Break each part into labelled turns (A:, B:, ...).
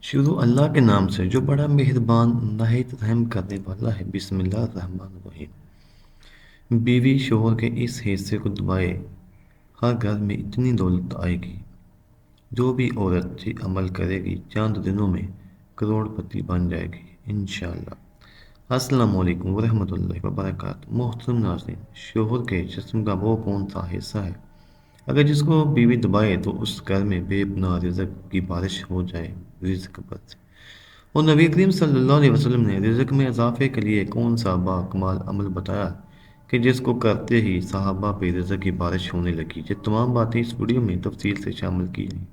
A: शुरू अल्लाह के नाम से जो बड़ा मेहरबान नहायत रहम करने वाला है। बिस्मिल्लाहिर्रहमानिर्रहीम। बीवी शोहर के इस हिस्से को दबाए, हर घर में इतनी दौलत आएगी। जो भी औरत ये अमल करेगी चंद दिनों में करोड़पति बन जाएगी इंशाअल्लाह। अस्सलाम वालेकुम वरहमतुल्लाहि वबरकातुहू। मोहतरम नाज़रीन, शोहर के जिस्म का वो कौन सा हिस्सा है अगर जिसको बीवी दबाए तो उस घर में बेपनाह रिज़्क की बारिश हो जाए। रिज़्क बरसे। और नबी करीम सल्लल्लाहु अलैहि वसल्लम ने रिज़्क में इजाफे के लिए कौन सा बाकमाल अमल बताया कि जिसको करते ही सहाबा पे रिज़्क की बारिश होने लगी। ये तमाम बातें इस वीडियो में तफसील से शामिल की हैं,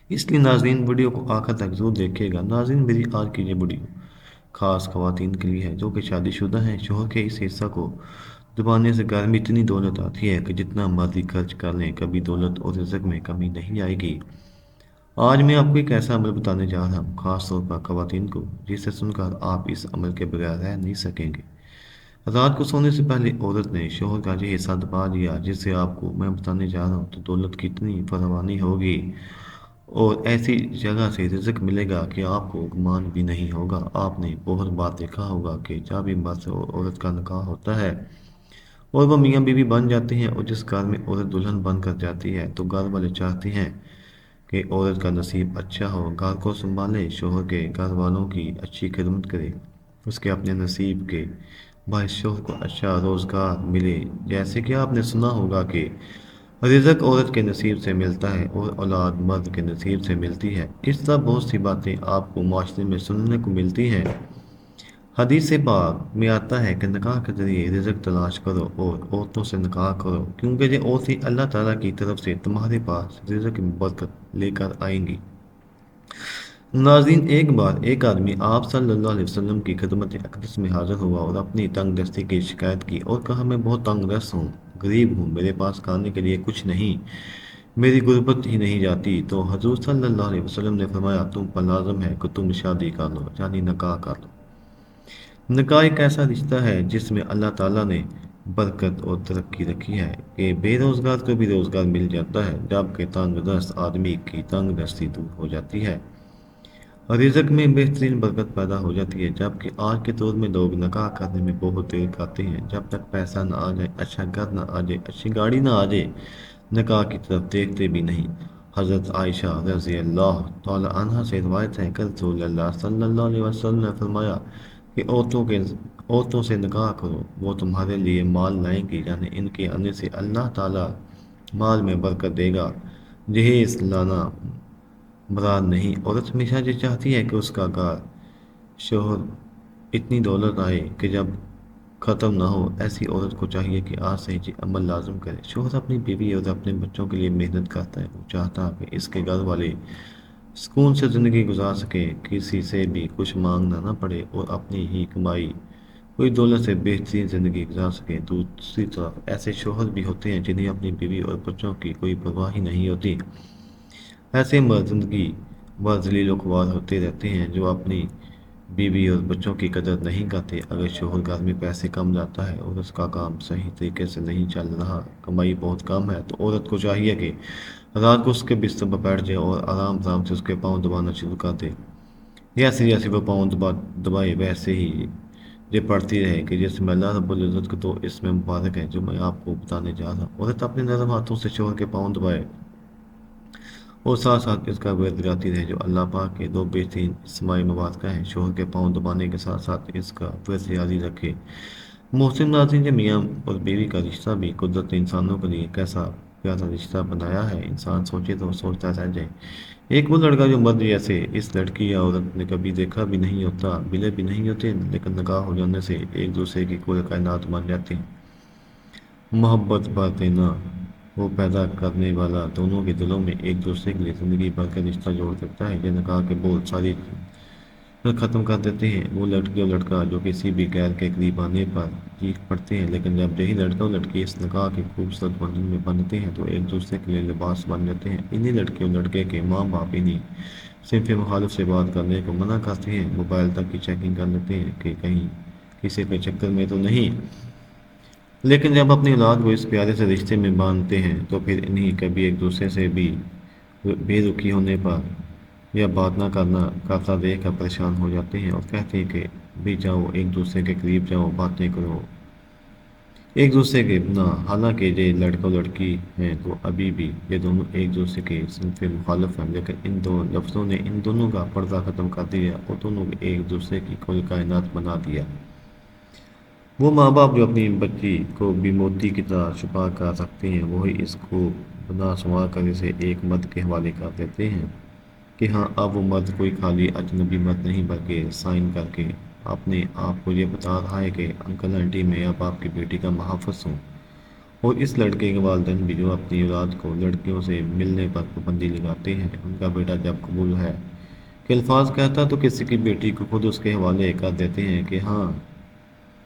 A: इसलिए नाज़रीन वीडियो को आखिर तक जरूर देखिएगा। नाज़रीन, मेरी आज की ये वीडियो खास ख़वातीन के लिए है जो कि शादीशुदा हैं। शोहर के इस हिस्सा को दबाने से घर में इतनी दौलत आती है कि जितना मर्जी खर्च कर लें कभी दौलत और रिज़्क में कमी नहीं आएगी। आज मैं आपको एक ऐसा अमल बताने जा रहा हूँ, खास तौर पर ख़वातीन को, जिसे सुनकर आप इस अमल के बगैर रह नहीं सकेंगे। रात को सोने से पहले औरत ने शोहर का ये हिस्सा दबा दिया जिससे आपको मैं बताने जा रहा हूँ, तो दौलत की इतनी फरावानी होगी और ऐसी जगह से रिज़्क मिलेगा कि आपको गुमान भी नहीं होगा। आपने बहुत बार देखा होगा कि जब भी मर्द और औरत का निकाह होता है और वह मियाँ बीवी बन जाते हैं और जिस घर में औरत दुल्हन बन कर जाती है, तो घर वाले चाहते हैं कि औरत का नसीब अच्छा हो, घर को संभाले, शोहर के घर वालों की अच्छी खिदमत करे, उसके अपने नसीब के भाई शोहर को अच्छा रोज़गार मिले। जैसे कि आपने सुना होगा कि रिज़्क औरत के नसीब से मिलता है और औलाद मर्द के नसीब से मिलती है। इस तरह बहुत सी बातें आपको माशरे में सुनने को मिलती हैं। हदीस पाक में आता है कि निकाह के ज़रिए रिज़्क तलाश करो और औरतों से निकाह करो, क्योंकि ये औरतें अल्लाह ताला की तरफ से तुम्हारे पास रिज़्क में बरकत लेकर आएंगी। नाज़रीन, एक बार एक आदमी आप सल्लल्लाहु अलैहि वसल्लम की खिदमत अक़दस में हाज़िर हुआ और अपनी तंग दस्ती की शिकायत की और कहा, मैं बहुत तंग दस्त हूँ, गरीब हूँ, मेरे पास खाने के लिए कुछ नहीं, मेरी गुर्बत ही नहीं जाती। तो हजूर सल्लल्लाहु अलैहि वसल्लम ने फरमाया, तुम पर लाज़िम है कि तुम शादी कर लो, यानी निकाह कर लो। निकाह एक ऐसा रिश्ता है जिसमें अल्लाह ताला ने बरकत और तरक्की रखी है कि बेरोज़गार को भी रोज़गार मिल जाता है, जबकि तंगदस्त आदमी की तंग दस्ती दूर हो जाती है, रिज़्क में बेहतरीन बरकत पैदा हो जाती है। जबकि आज के दौर में लोग निकाह करने में बहुत देर करते हैं, जब तक पैसा ना आ जाए, अच्छा घर ना आ जाए, अच्छी गाड़ी ना आ जाए, निकाह की तरफ देखते भी नहीं। हज़रत आयशा रज़ी अल्लाह तआला अन्हा से रिवायत है कि रसूलुल्लाह सल्लल्लाहु अलैहि वसल्लम ने फरमाया कि औरतों से निकाह करो, वो तुम्हारे लिए माल लाएंगी, यानी इनके आने से अल्लाह ताला माल में बरकत देगा। जहेज लाना मुराद नहीं। औरत हमेशा ये चाहती है कि उसका घर शोहर इतनी दौलत आए कि जब ख़त्म ना हो। ऐसी औरत को चाहिए कि आज से ही अमल लाजम करे। शोहर अपनी बीवी और अपने बच्चों के लिए मेहनत करता है, वो चाहता है कि इसके घर वाले सुकून से ज़िंदगी गुजार सके, किसी से भी कुछ मांगना ना पड़े और अपनी ही कमाई कोई दौलत से बेहतरीन ज़िंदगी गुजार सके। दूसरी तरफ ऐसे शोहर भी होते हैं जिन्हें अपनी बीवी और बच्चों की कोई परवाह ही नहीं होती। ऐसे मर्द ज़िंदगी भर ज़लील व ख्वार होते रहते हैं जो अपनी बीवी और बच्चों की कदर नहीं करते। अगर शोहर घर में पैसे कम लाता है और उसका काम सही तरीके से नहीं चल रहा, कमाई बहुत कम है, तो औरत को चाहिए कि रात को उसके बिस्तर पर बैठ जाए और आराम आराम से उसके पाँव दबाना शुरू कर दे। जैसे जैसे वो पाँव दबाए वैसे ही ये पढ़ती रहे कि जिसमें अल्लाह रब्बुल इज़्ज़त को, तो इसमें मुबारक है जो मैं आपको बताने जा रहा हूँ। औरत अपने नरम हाथों से शोहर के पाँव दबाए और साथ साथ इसका वर्द गाती रहे जो अल्लाह पाक के दो बेहतरीन इसमाई मुबारक हैं। शोहर के पाँव दबाने के साथ साथ इसका वर्द जारी रखे। मोहसिन नाज़रीन, मियाँ और बीवी का रिश्ता भी कुदरत ने इंसानों के लिए कैसा प्यारा रिश्ता बनाया है, इंसान सोचे तो सोचता रह जाए। एक वो लड़का जो मर्द जैसे इस लड़की या औरत ने कभी देखा भी नहीं होता, मिले भी नहीं होते, लेकिन निकाह हो जाने से एक दूसरे की कुल कायनात बन जाते हैं। मोहब्बत बातें ना वो पैदा करने वाला दोनों के दिलों में एक दूसरे के लिए ज़िंदगी भर का रिश्ता जोड़ सकता है। जिन्हें कहा कि बहुत सारी ख़त्म कर देते हैं। वो लड़की और लड़का जो किसी भी गैर के करीब आने पर चीख पड़ते हैं, लेकिन जब यही लड़का और लड़की इस निकाह के खूबसूरत बंधन में बनते हैं तो एक दूसरे के लिए लिबास बन जाते हैं। इन्हीं लड़के और लड़के के माँ बाप इन्हीं सिनफ मुखालिफ से बात करने को मना करते हैं, मोबाइल तक की चेकिंग कर लेते हैं कि कहीं किसी के चक्कर में तो नहीं। लेकिन जब अपनी औलाद को इस प्यारे से रिश्ते में बांधते हैं तो फिर इन्हीं कभी एक दूसरे से भी बेरुखी होने पर یا بات نہ کرتا دیکھ کر پریشان ہو جاتے ہیں اور کہتے ہیں کہ بھی جاؤ ایک دوسرے کے قریب جاؤ باتیں کرو ایک دوسرے کے بنا حالانکہ یہ لڑکا لڑکی ہیں تو ابھی بھی یہ دونوں ایک دوسرے کے صنف مخالف ہیں لیکن ان دو لفظوں نے ان دونوں کا پردہ ختم کر دیا اور دونوں کو ایک دوسرے کی کل کائنات بنا دیا وہ ماں باپ جو اپنی بچی کو بھی موتی کی طرح چھپا کر رکھتے ہیں وہی اس کو بنا سنوار کر اسے ایک مرد کے حوالے کر دیتے ہیں کہ ہاں اب وہ مرد کوئی خالی اجنبی مرد نہیں بلکہ سائن کر کے اپنے آپ کو یہ بتا رہا ہے کہ انکل آنٹی میں اب آپ کی بیٹی کا محافظ ہوں اور اس لڑکے کے والدین بھی جو اپنی اولاد کو لڑکیوں سے ملنے پر پابندی لگاتے ہیں ان کا بیٹا جب قبول ہے کہ الفاظ کہتا تو کسی کی بیٹی کو خود اس کے حوالے کر دیتے ہیں کہ ہاں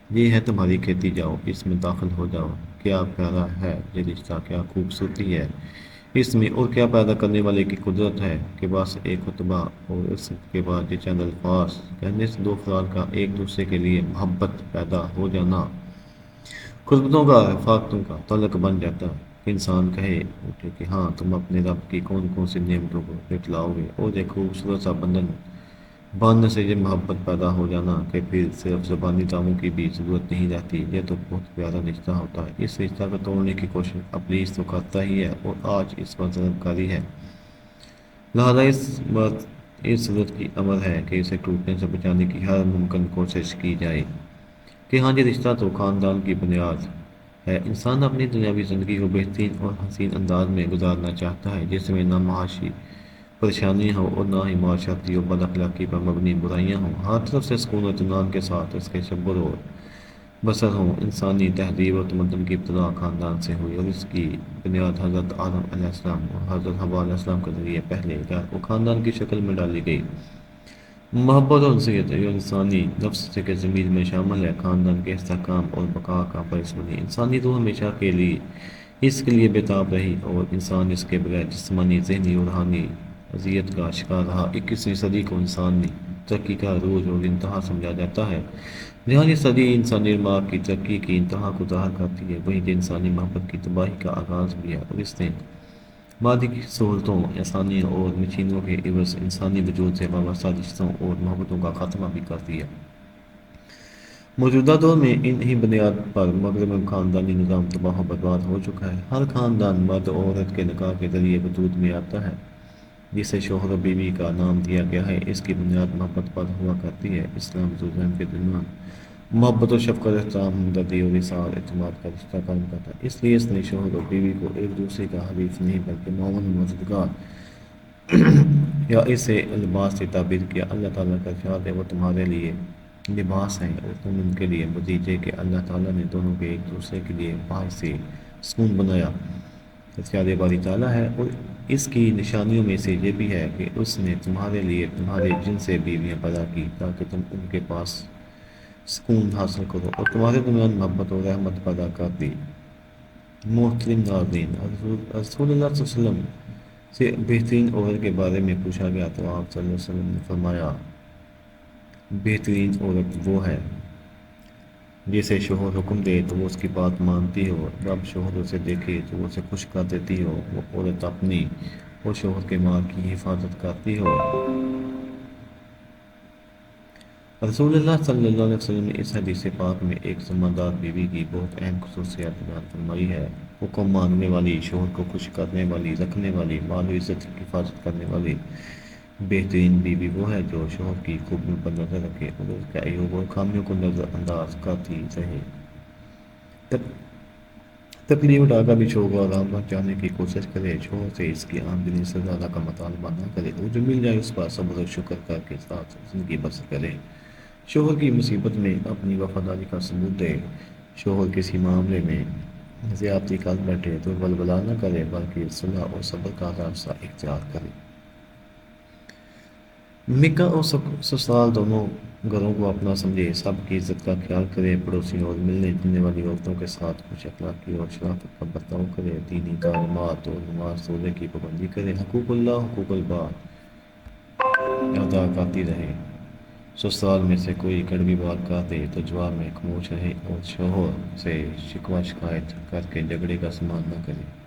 A: یہ ہے تمہاری کھیتی جاؤ اس میں داخل ہو جاؤ کیا پیارا ہے یہ رشتہ کیا خوبصورتی ہے اس میں اور کیا پیدا کرنے والے کی قدرت ہے کہ بس ایک خطبہ اور اس کے بعد یہ چند الفاظ کہنے سے دو افراد کا ایک دوسرے کے لیے محبت پیدا ہو جانا خطبتوں کا رفاقتوں کا تعلق بن جاتا ہے کہ انسان کہے اٹھے کہ ہاں تم اپنے رب کی کون کون سی نعمتوں کو جھٹلاؤ گے اور ایک خوبصورت سا بندھن باندھنے سے یہ محبت پیدا ہو جانا کہ پھر صرف زبانی دعووں کی بھی ضرورت نہیں رہتی یہ تو بہت پیارا رشتہ ہوتا ہے اس رشتہ کو توڑنے کی کوشش ابلیس تو کرتا ہی ہے اور آج اس پر ضرب کاری ہے لہذا اس بات اس ضرورت کی امر ہے کہ اسے ٹوٹنے سے بچانے کی ہر ممکن کوشش کی جائے کہ ہاں یہ رشتہ تو خاندان کی بنیاد ہے انسان اپنی دنیاوی زندگی کو بہترین اور حسین انداز میں گزارنا چاہتا ہے جس میں نہ معاشی پریشانی ہو اور نہ ہی معاشرتی اور بد اخلاقی پر مبنی برائیاں ہوں ہر طرف سے سکون و اطمینان کے ساتھ اس کے شب و بسر ہوں انسانی تہذیب اور تمدن کی ابتدا خاندان سے ہوئی اور اس کی بنیاد حضرت آدم علیہ السلام اور حضرت حوا علیہ السلام کے ذریعے پہلے گھر کو خاندان کی شکل میں ڈالی گئی محبت اور انسیت جو انسانی نفس کے ضمیر میں شامل ہے خاندان کے استحکام اور بقا کا باعث بنی انسانی روح ہمیشہ کے لیے اس کے لیے بےتاب رہی اور انسان اس کے بغیر جسمانی ذہنی اور روحانی اذیت کا شکار رہا 21ویں صدی کو انسانی ترقی کا عروج اور انتہا سمجھا جاتا ہے جہاں یہ صدی انسانی دماغ کی ترقی کی انتہا کو ظاہر کرتی ہے وہیں انسانی محبت کی تباہی کا آغاز بھی ہے اور اس نے مادی کی سہولتوں آسانیوں اور مشینوں کے عوض انسانی وجود سے وابستہ رشتوں اور محبتوں کا خاتمہ بھی کر دیا موجودہ دور میں ان ہی بنیاد پر مغرب میں خاندانی نظام تباہ و برباد ہو چکا ہے ہر خاندان مرد و عورت کے نکاح کے ذریعے وجود میں آتا ہے جسے شوہر و بیوی کا نام دیا گیا ہے اس کی بنیاد محبت پر ہوا کرتی ہے اسلام زوجین کے درمیان محبت و شفقت احترام ہمدردی اور اظہار اعتماد کا رشتہ قائم کرتا ہے اس لیے اس نے شوہر و بیوی کو ایک دوسرے کا حریف نہیں بلکہ معاون و مددگار یا اسے لباس سے تعبیر کیا اللہ تعالیٰ کا ارشاد ہے وہ تمہارے لیے لباس ہیں اور تم ان کے لیے مزید کہ اللہ تعالیٰ نے دونوں کے ایک دوسرے کے لیے باعث سے سکون بنایا ارشاد باری تعالیٰ ہے اور اس کی نشانیوں میں سے یہ بھی ہے کہ اس نے تمہارے لیے تمہارے جن سے بیویاں پیدا کی تاکہ تم ان کے پاس سکون حاصل کرو اور تمہارے درمیان محبت اور رحمت پیدا کر دی محترم ناظرین رسول اللہ صلی اللہ علیہ وسلم سے بہترین عورت کے بارے میں پوچھا گیا تو آپ صلی اللہ علیہ وسلم نے فرمایا بہترین عورت وہ ہے جسے شوہر حکم دے تو وہ اس کی بات مانتی ہو رب شوہر اسے دیکھے تو وہ اسے خوش کر دیتی ہو وہ عورت اپنی اور شوہر کے مال کی حفاظت کرتی ہو رسول اللہ صلی اللہ علیہ وسلم نے اس حدیث پاک میں ایک ذمہ بیوی کی بہت اہم خصوصیات بیان فرمائی ہے حکم ماننے والی شوہر کو خوش کرنے والی رکھنے والی مال و عزت کی حفاظت کرنے والی بہترین بیوی وہ ہے جو شوہر کی خوبیوں پر نظر رکھے اور اس کے عیوب اور خامیوں کو نظر انداز کرتی رہے تکلیف اٹھا کر بھی شوہر کو آرام پہنچانے کی کوشش کرے شوہر سے اس کی آمدنی سے زیادہ کا مطالبہ نہ کرے اور جو مل جائے اس پر صبر و شکر کر کے ساتھ زندگی بسر کرے شوہر کی مصیبت میں اپنی وفاداری کا ثبوت دے شوہر کسی معاملے میں زیادتی کر بیٹھے تو ولولا نہ کرے بلکہ صلح اور صبر کا راستہ اختیار کرے نکاح اور سسرال دونوں گھروں کو اپنا سمجھے سب کی عزت کا خیال کرے پڑوسیوں اور ملنے جلنے والی عورتوں کے ساتھ خوش اخلاقی اور شرافت کا برتاؤ کرے دینی تعلیمات اور نماز روزے کی پابندی کرے حقوق اللہ حقوق الباد ادا کرتی رہے سسرال میں سے کوئی کڑوی بات کر دے تو جواب میں خاموش رہے اور شوہر سے شکوہ شکایت کر کے جھگڑے کا سامان نہ کرے